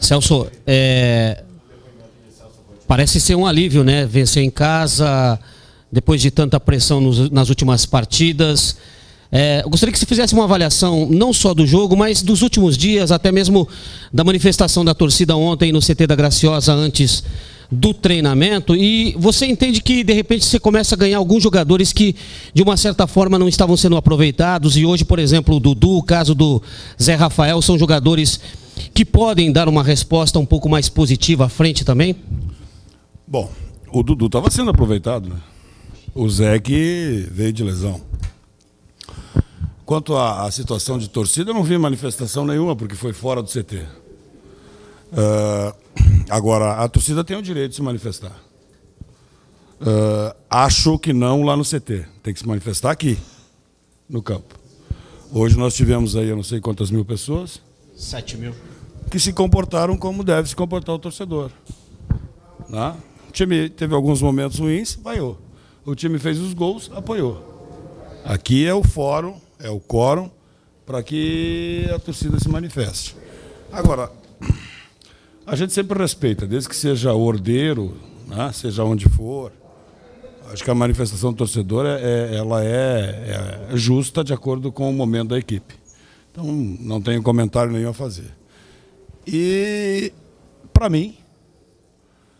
Celso, parece ser um alívio, né? Vencer em casa, depois de tanta pressão nas últimas partidas. Eu gostaria que você fizesse uma avaliação não só do jogo, mas dos últimos dias, até mesmo da manifestação da torcida ontem no CT da Graciosa antes do treinamento. E você entende que, de repente, você começa a ganhar alguns jogadores que, de uma certa forma, não estavam sendo aproveitados. E hoje, por exemplo, o Dudu, o caso do Zé Rafael, são jogadores que podem dar uma resposta um pouco mais positiva à frente também? Bom, o Dudu estava sendo aproveitado, né? O Zé que veio de lesão. Quanto à situação de torcida, eu não vi manifestação nenhuma, porque foi fora do CT. Agora, a torcida tem o direito de se manifestar. Acho que não lá no CT. Tem que se manifestar aqui, no campo. Hoje nós tivemos aí, eu não sei quantas mil pessoas. 7 mil. Que se comportaram como deve se comportar o torcedor. Né? O time teve alguns momentos ruins, vaiou. O time fez os gols, apoiou. Aqui é o fórum, é o quórum, para que a torcida se manifeste. Agora, a gente sempre respeita, desde que seja ordeiro, né, seja onde for. Acho que a manifestação do torcedor ela é justa de acordo com o momento da equipe. Então, não tenho comentário nenhum a fazer. E, para mim,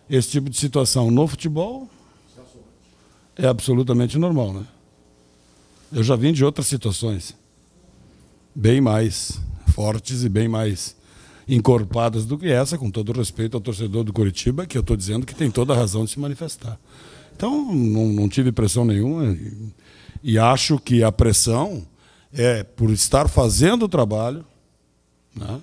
esse tipo de situação no futebol é absolutamente normal, né? Eu já vim de outras situações, bem mais fortes e bem mais encorpadas do que essa, com todo respeito ao torcedor do Coritiba, que eu estou dizendo que tem toda a razão de se manifestar. Então, não tive pressão nenhuma e acho que a pressão é por estar fazendo o trabalho, né?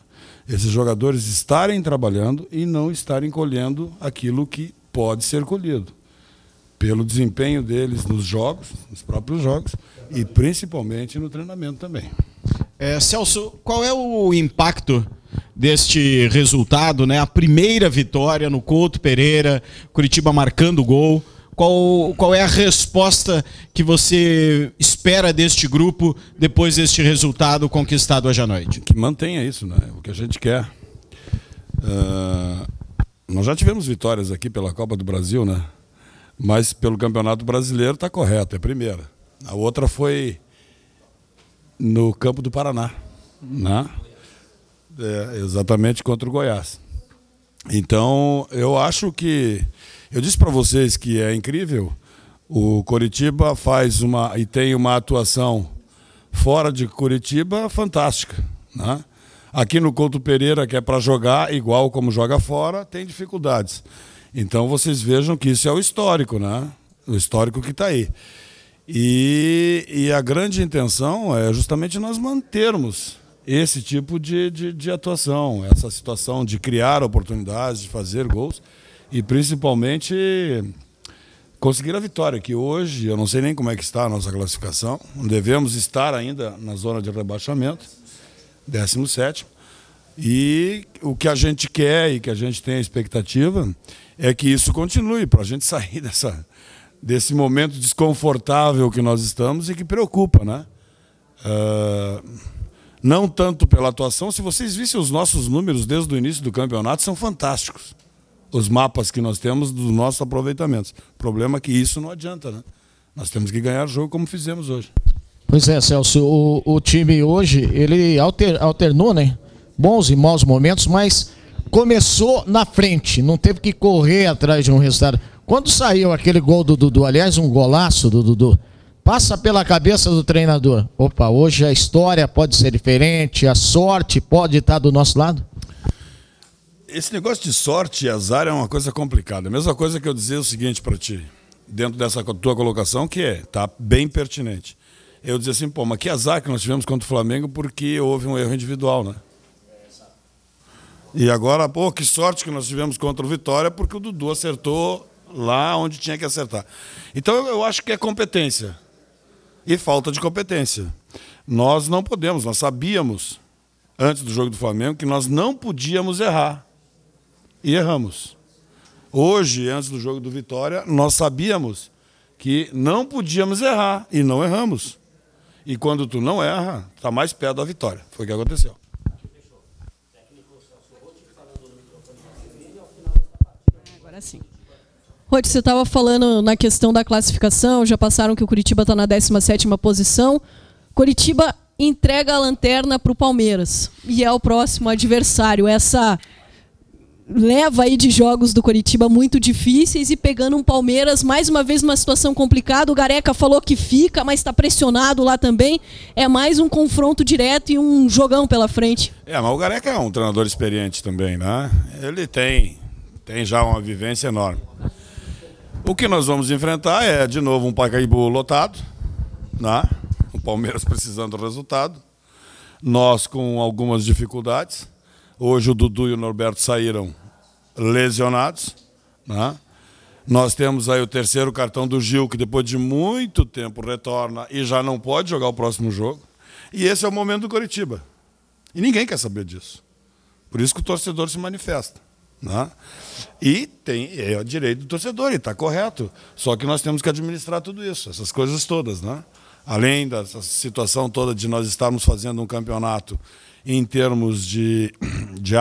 Esses jogadores estarem trabalhando e não estarem colhendo aquilo que pode ser colhido, pelo desempenho deles nos jogos, nos próprios jogos, e principalmente no treinamento também. Celso, qual é o impacto deste resultado, né? A primeira vitória no Couto Pereira, Coritiba marcando o gol. Qual é a resposta que você espera deste grupo depois deste resultado conquistado hoje à noite? Que mantenha isso, né? O que a gente quer. Nós já tivemos vitórias aqui pela Copa do Brasil, né? Mas pelo Campeonato Brasileiro está correto, é a primeira. A outra foi no campo do Paraná, né? Exatamente contra o Goiás. Então, eu acho que... Eu disse para vocês que é incrível, o Coritiba faz e tem uma atuação fora de Coritiba fantástica, né? Aqui no Couto Pereira, que é para jogar igual como joga fora, tem dificuldades. Então vocês vejam que isso é o histórico, né? O histórico que está aí. E a grande intenção é justamente nós mantermos esse tipo de atuação, essa situação de criar oportunidades, de fazer gols e principalmente conseguir a vitória, que hoje eu não sei nem como é que está a nossa classificação, devemos estar ainda na zona de rebaixamento, 17º, e o que a gente quer e que a gente tem a expectativa é que isso continue, para a gente sair desse momento desconfortável que nós estamos e que preocupa, né? Não tanto pela atuação, se vocês vissem os nossos números desde o início do campeonato, são fantásticos. Os mapas que nós temos dos nossos aproveitamentos. O problema é que isso não adianta, né? Nós temos que ganhar o jogo como fizemos hoje. Pois é, Celso, o time hoje, ele alternou, né? Bons e maus momentos, mas começou na frente, não teve que correr atrás de um resultado. Quando saiu aquele gol do Dudu, aliás, um golaço do Dudu, passa pela cabeça do treinador: opa, hoje a história pode ser diferente, a sorte pode estar do nosso lado? Esse negócio de sorte e azar é uma coisa complicada. A mesma coisa que eu dizer o seguinte para ti, dentro dessa tua colocação, que tá bem pertinente. Eu dizer assim, pô, mas que azar que nós tivemos contra o Flamengo porque houve um erro individual, né? E agora, pô, que sorte que nós tivemos contra o Vitória porque o Dudu acertou lá onde tinha que acertar. Então eu acho que é competência e falta de competência. Nós não podemos, nós sabíamos antes do jogo do Flamengo que nós não podíamos errar. E erramos. Hoje, antes do jogo do Vitória, nós sabíamos que não podíamos errar e não erramos. E quando tu não erra, está mais perto da vitória. Foi o que aconteceu. Assim. Rod, você estava falando na questão da classificação, já passaram que o Curitiba está na 17ª posição. Curitiba entrega a lanterna para o Palmeiras e é o próximo adversário. Essa leva aí de jogos do Curitiba muito difíceis e pegando um Palmeiras mais uma vez numa situação complicada. O Gareca falou que fica, mas está pressionado lá também. É mais um confronto direto e um jogão pela frente. Mas o Gareca é um treinador experiente também, né? Ele tem já uma vivência enorme. O que nós vamos enfrentar é, de novo, um Pacaembu lotado, né? O Palmeiras precisando do resultado. Nós com algumas dificuldades. Hoje o Dudu e o Norberto saíram lesionados, né? Nós temos aí o terceiro cartão do Gil, que depois de muito tempo retorna e já não pode jogar o próximo jogo. E esse é o momento do Coritiba. E ninguém quer saber disso. Por isso que o torcedor se manifesta, né? E é o direito do torcedor, e está correto. Só que nós temos que administrar tudo isso, essas coisas todas, né? Além dessa situação toda de nós estarmos fazendo um campeonato em termos de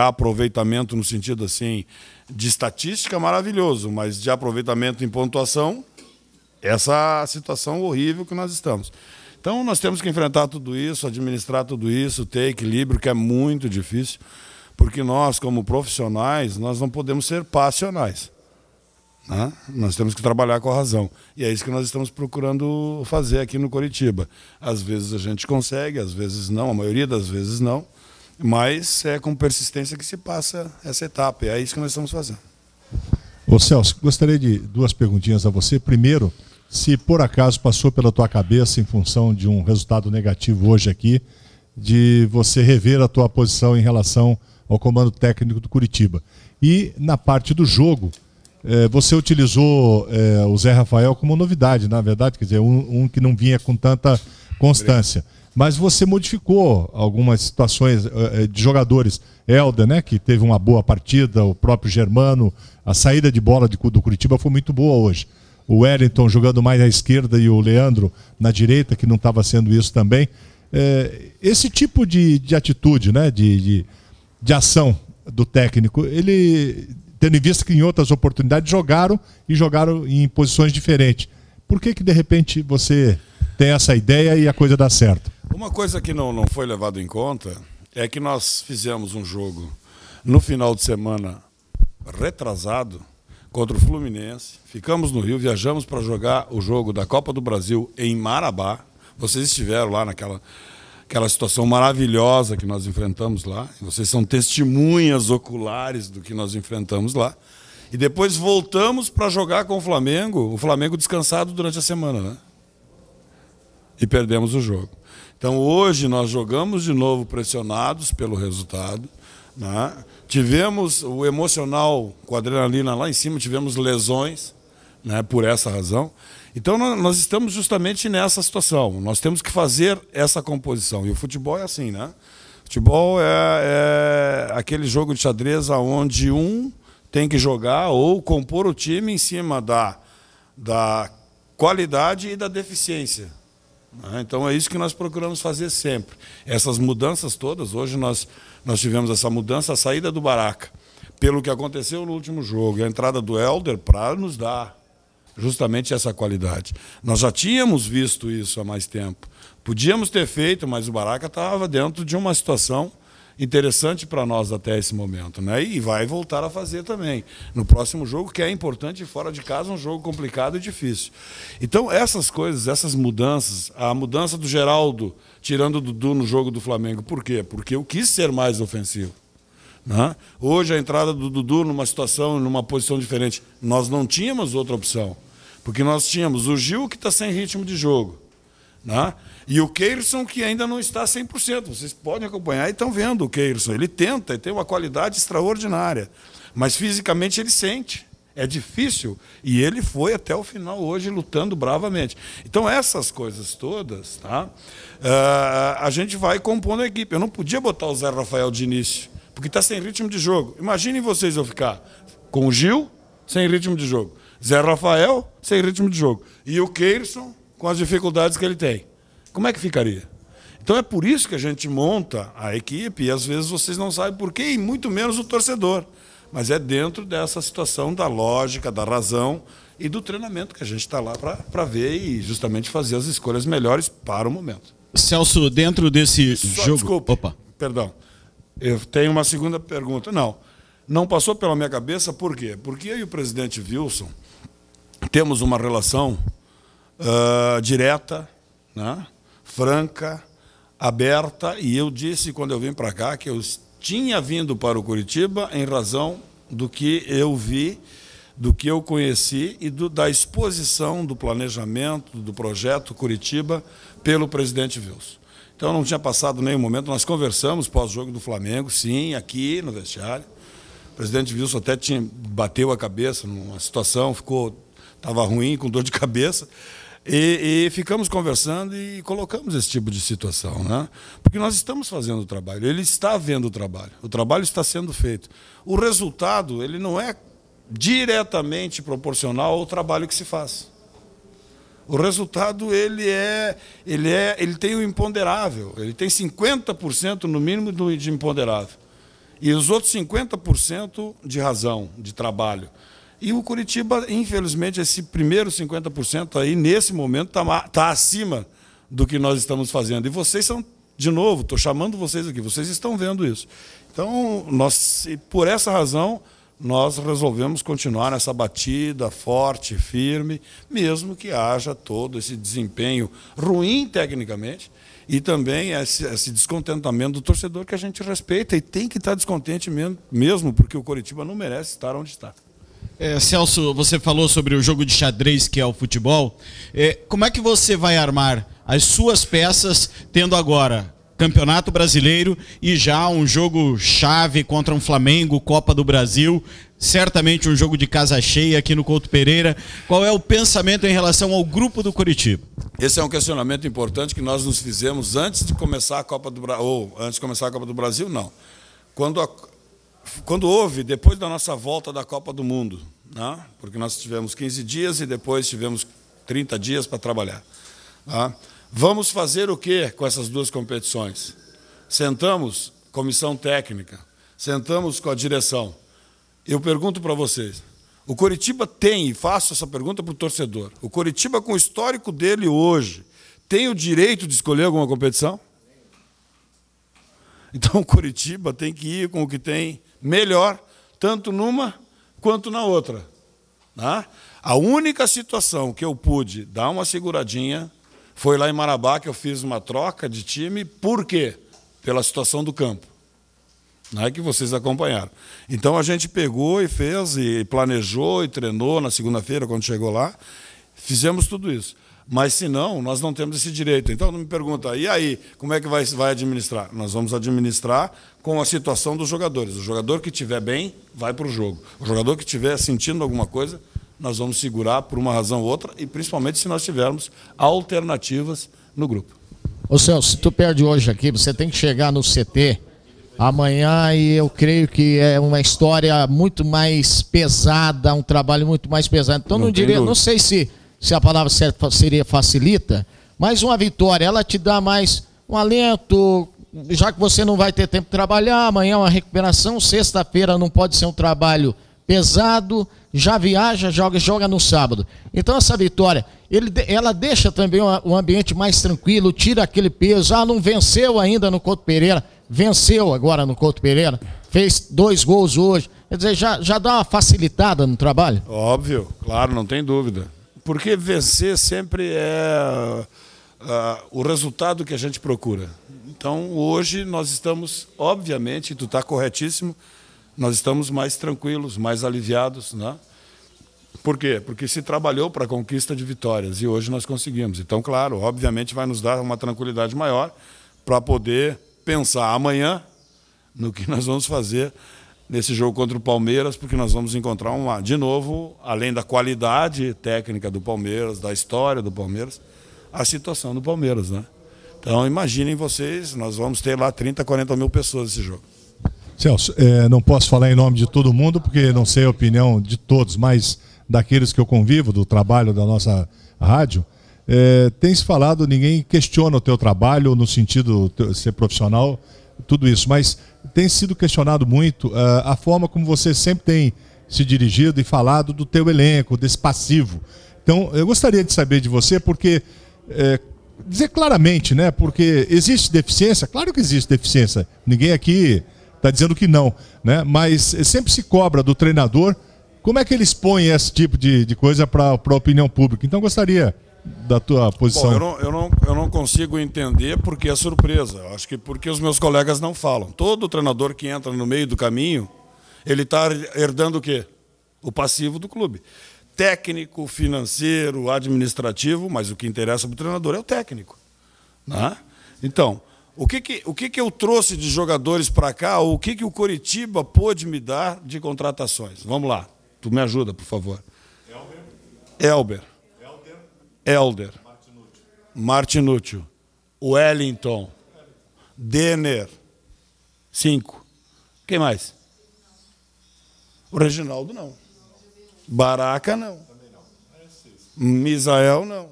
aproveitamento, no sentido assim, de estatística, maravilhoso, mas de aproveitamento em pontuação, essa situação horrível que nós estamos. Então nós temos que enfrentar tudo isso, administrar tudo isso, ter equilíbrio, que é muito difícil, porque nós, como profissionais, nós não podemos ser passionais, né? Nós temos que trabalhar com a razão. E é isso que nós estamos procurando fazer aqui no Coritiba. Às vezes a gente consegue, às vezes não, a maioria das vezes não, mas é com persistência que se passa essa etapa, e é isso que nós estamos fazendo. Ô Celso, gostaria de duas perguntinhas a você. Primeiro, se por acaso passou pela tua cabeça, em função de um resultado negativo hoje aqui, de você rever a tua posição em relação ao comando técnico do Curitiba. E na parte do jogo, você utilizou o Zé Rafael como novidade, na verdade, quer dizer, um que não vinha com tanta constância. Mas você modificou algumas situações de jogadores. Helder, né, que teve uma boa partida, o próprio Germano, a saída de bola do Curitiba foi muito boa hoje. O Wellington jogando mais à esquerda e o Leandro na direita, que não estava sendo isso também. Esse tipo de atitude, né, de ação do técnico, ele, tendo em vista que em outras oportunidades jogaram em posições diferentes. Por que de repente você tem essa ideia e a coisa dá certo? Uma coisa que não foi levado em conta é que nós fizemos um jogo no final de semana retrasado contra o Fluminense. Ficamos no Rio, viajamos para jogar o jogo da Copa do Brasil em Marabá. Vocês estiveram lá naquela situação maravilhosa que nós enfrentamos lá. Vocês são testemunhas oculares do que nós enfrentamos lá. E depois voltamos para jogar com o Flamengo descansado durante a semana, né? E perdemos o jogo. Então hoje nós jogamos de novo pressionados pelo resultado, né? Tivemos o emocional com a adrenalina lá em cima, tivemos lesões, né, por essa razão. Então nós estamos justamente nessa situação. Nós temos que fazer essa composição. E o futebol é assim, né? Futebol é aquele jogo de xadrez onde um tem que jogar ou compor o time em cima da qualidade e da deficiência. Então é isso que nós procuramos fazer sempre. Essas mudanças todas, hoje nós tivemos essa mudança, a saída do Baraca, pelo que aconteceu no último jogo, e a entrada do Helder para nos dar justamente essa qualidade. Nós já tínhamos visto isso há mais tempo. Podíamos ter feito, mas o Baraca estava dentro de uma situação interessante para nós até esse momento, né? E vai voltar a fazer também no próximo jogo, que é importante, fora de casa, um jogo complicado e difícil. Então essas coisas, essas mudanças, a mudança do Geraldo tirando o Dudu no jogo do Flamengo, por quê? Porque eu quis ser mais ofensivo, né? Hoje a entrada do Dudu numa situação, numa posição diferente, nós não tínhamos outra opção, porque nós tínhamos o Gil, que está sem ritmo de jogo, né? E o Keirson, que ainda não está 100%. Vocês podem acompanhar e estão vendo o Keirson. Ele tenta e tem uma qualidade extraordinária, mas fisicamente ele sente. É difícil. E ele foi até o final hoje lutando bravamente. Então essas coisas todas, tá? A gente vai compondo a equipe. Eu não podia botar o Zé Rafael de início, porque está sem ritmo de jogo. Imaginem vocês eu ficar com o Gil sem ritmo de jogo, Zé Rafael sem ritmo de jogo e o Keirson com as dificuldades que ele tem. Como é que ficaria? Então é por isso que a gente monta a equipe e às vezes vocês não sabem por quê, e muito menos o torcedor. mas é dentro dessa situação da lógica, da razão e do treinamento que a gente está lá para ver e justamente fazer as escolhas melhores para o momento. Celso, dentro desse jogo... Desculpe, perdão. Eu tenho uma segunda pergunta. Não passou pela minha cabeça, por quê? Porque eu e o presidente Wilson temos uma relação direta, né, franca, aberta, e eu disse quando eu vim para cá que eu tinha vindo para o Curitiba em razão do que eu vi, do que eu conheci e da exposição do planejamento do projeto Curitiba pelo presidente Wilson. Então não tinha passado nenhum momento, nós conversamos pós-jogo do Flamengo, sim, aqui no vestiário. O presidente Wilson até bateu a cabeça numa situação, estava ruim, com dor de cabeça, e ficamos conversando e colocamos esse tipo de situação, né? Porque nós estamos fazendo o trabalho, ele está vendo o trabalho está sendo feito. O resultado, ele não é diretamente proporcional ao trabalho que se faz. O resultado, ele tem o imponderável, ele tem 50% no mínimo de imponderável. E os outros 50% de razão, de trabalho. E o Curitiba, infelizmente, esse primeiro 50% aí, nesse momento, está acima do que nós estamos fazendo. E vocês são, de novo, estou chamando vocês aqui, vocês estão vendo isso. Então, por essa razão, nós resolvemos continuar nessa batida forte, firme, mesmo que haja todo esse desempenho ruim tecnicamente e também esse descontentamento do torcedor que a gente respeita e tem que estar descontente mesmo, porque o Curitiba não merece estar onde está. Celso, você falou sobre o jogo de xadrez que é o futebol. Como é que você vai armar as suas peças tendo agora Campeonato Brasileiro e já um jogo chave contra um Flamengo, Copa do Brasil, certamente um jogo de casa cheia aqui no Couto Pereira? Qual é o pensamento em relação ao grupo do Curitiba? Esse é um questionamento importante que nós nos fizemos antes de começar a Copa do Brasil, ou antes de começar a Copa do Brasil, não. Quando houve, depois da nossa volta da Copa do Mundo, né? Porque nós tivemos 15 dias e depois tivemos 30 dias para trabalhar. Né? Vamos fazer o que com essas duas competições? Sentamos, comissão técnica, sentamos com a direção. Eu pergunto para vocês, o Curitiba tem, e faço essa pergunta para o torcedor, o Curitiba com o histórico dele hoje, tem o direito de escolher alguma competição? Então o Curitiba tem que ir com o que tem melhor, tanto numa quanto na outra. Né? A única situação que eu pude dar uma seguradinha foi lá em Marabá, que eu fiz uma troca de time. Por quê? Pela situação do campo. Não é que vocês acompanharam. Então a gente pegou e fez, e planejou e treinou na segunda-feira, quando chegou lá. Fizemos tudo isso. Mas, se não, nós não temos esse direito. Então, não me pergunta, e aí, como é que vai administrar? Nós vamos administrar com a situação dos jogadores. O jogador que estiver bem, vai para o jogo. O jogador que estiver sentindo alguma coisa, nós vamos segurar por uma razão ou outra, e principalmente se nós tivermos alternativas no grupo. Ô Celso, se tu perde hoje aqui, você tem que chegar no CT amanhã, e eu creio que é uma história muito mais pesada, um trabalho muito mais pesado. Então, não sei se a palavra certa seria facilita, mas uma vitória, ela te dá mais um alento, já que você não vai ter tempo de trabalhar, amanhã é uma recuperação, sexta-feira não pode ser um trabalho pesado, já viaja, joga no sábado. Então essa vitória, ela deixa também um ambiente mais tranquilo, tira aquele peso, não venceu ainda no Couto Pereira, venceu agora no Couto Pereira, fez 2 gols hoje, quer dizer, já dá uma facilitada no trabalho? Óbvio, claro, não tem dúvida. Porque vencer sempre é o resultado que a gente procura. Então, hoje nós estamos, obviamente, tu está corretíssimo, nós estamos mais tranquilos, mais aliviados, né? Por quê? Porque se trabalhou para a conquista de vitórias e hoje nós conseguimos. Então, claro, obviamente vai nos dar uma tranquilidade maior para poder pensar amanhã no que nós vamos fazer nesse jogo contra o Palmeiras, porque nós vamos encontrar, de novo, além da qualidade técnica do Palmeiras, da história do Palmeiras, a situação do Palmeiras, né? Então, imaginem vocês, nós vamos ter lá 30, 40 mil pessoas nesse jogo. Celso, não posso falar em nome de todo mundo, porque não sei a opinião de todos, mas daqueles que eu convivo, do trabalho da nossa rádio, tem se falado, ninguém questiona o teu trabalho no sentido de ser profissional, tudo isso, mas tem sido questionado muito a forma como você sempre tem se dirigido e falado do teu elenco, desse passivo. Então, eu gostaria de saber de você, porque dizer claramente, né? Porque existe deficiência, claro que existe deficiência. Ninguém aqui está dizendo que não, né? Mas sempre se cobra do treinador. Como é que ele expõe esse tipo de coisa para a opinião pública? Então, gostaria da tua posição. Bom, eu não consigo entender porque é surpresa. Acho que porque os meus colegas não falam. Todo treinador que entra no meio do caminho, ele está herdando o quê? O passivo do clube. Técnico, financeiro, administrativo, mas o que interessa para o treinador é o técnico. Né? Então, o que eu trouxe de jogadores para cá, ou o que o Coritiba pôde me dar de contratações? Vamos lá, tu me ajuda, por favor. Elder. Martinútil. Wellington. Denner. 5. Quem mais? O Reginaldo não. Baraca não. Misael não.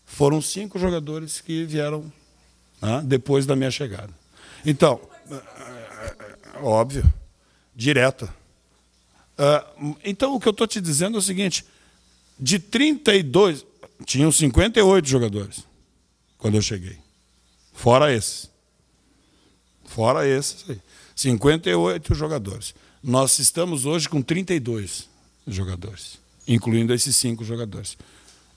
Foram 5 jogadores que vieram depois da minha chegada. Então, óbvio, direta. Então, o que eu estou te dizendo é o seguinte, de 32, tinham 58 jogadores quando eu cheguei. Fora esses. Fora esses aí. 58 jogadores. Nós estamos hoje com 32 jogadores, incluindo esses 5 jogadores.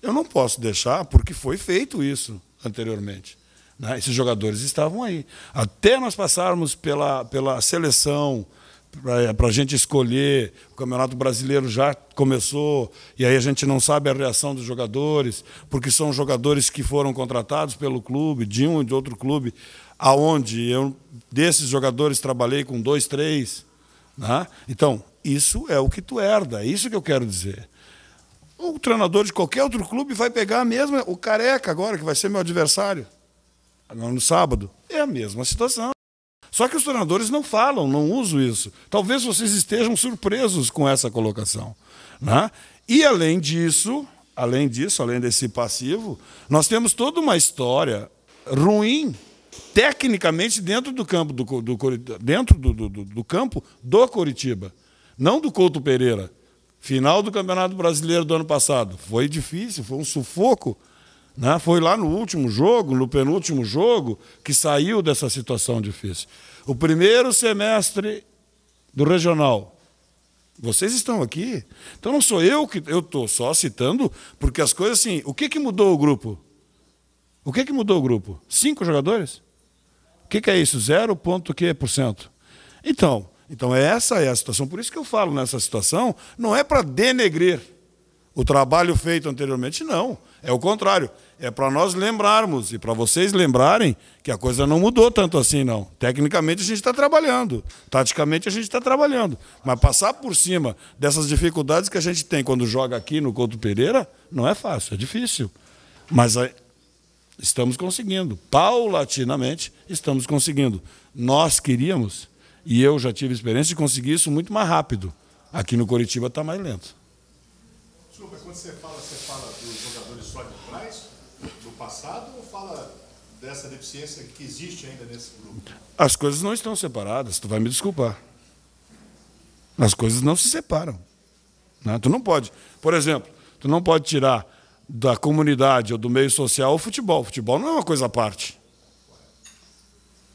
Eu não posso deixar, porque foi feito isso anteriormente. Né? Esses jogadores estavam aí. Até nós passarmos pela seleção, para a gente escolher, o Campeonato Brasileiro já começou, e aí a gente não sabe a reação dos jogadores, porque são jogadores que foram contratados pelo clube, de um e de outro clube, aonde eu, desses jogadores, trabalhei com 2, 3. Né? Então, isso é o que tu herda, é isso que eu quero dizer. O treinador de qualquer outro clube vai pegar a mesma, o Careca agora, que vai ser meu adversário, agora no sábado, é a mesma situação. Só que os treinadores não falam, não usam isso. Talvez vocês estejam surpresos com essa colocação. Né? E além desse passivo, nós temos toda uma história ruim, tecnicamente, dentro do campo do campo do Coritiba. Não do Couto Pereira. Final do Campeonato Brasileiro do ano passado. Foi difícil, foi um sufoco. Né? Foi lá no último jogo, no penúltimo jogo, que saiu dessa situação difícil. O primeiro semestre do regional. Vocês estão aqui. Então não sou eu que... Eu estou só citando, porque as coisas assim... O que mudou o grupo? O que mudou o grupo? 5 jogadores? O que é isso? 0,% Então essa é a situação. Por isso que eu falo nessa situação, não é para denegrir o trabalho feito anteriormente, não. É o contrário. É para nós lembrarmos e para vocês lembrarem que a coisa não mudou tanto assim, não. Tecnicamente a gente está trabalhando, taticamente a gente está trabalhando. Mas passar por cima dessas dificuldades que a gente tem quando joga aqui no Couto Pereira, não é fácil, é difícil. Mas estamos conseguindo, paulatinamente estamos conseguindo. Nós queríamos, e eu já tive experiência de conseguir isso muito mais rápido. Aqui no Coritiba está mais lento. Desculpa, quando você fala dos jogadores só de trás, do passado, ou fala dessa deficiência que existe ainda nesse grupo? As coisas não estão separadas, tu vai me desculpar. As coisas não se separam. Né? Tu não pode, por exemplo, tu não pode tirar da comunidade ou do meio social o futebol. O futebol não é uma coisa à parte.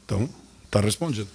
Então, está respondido.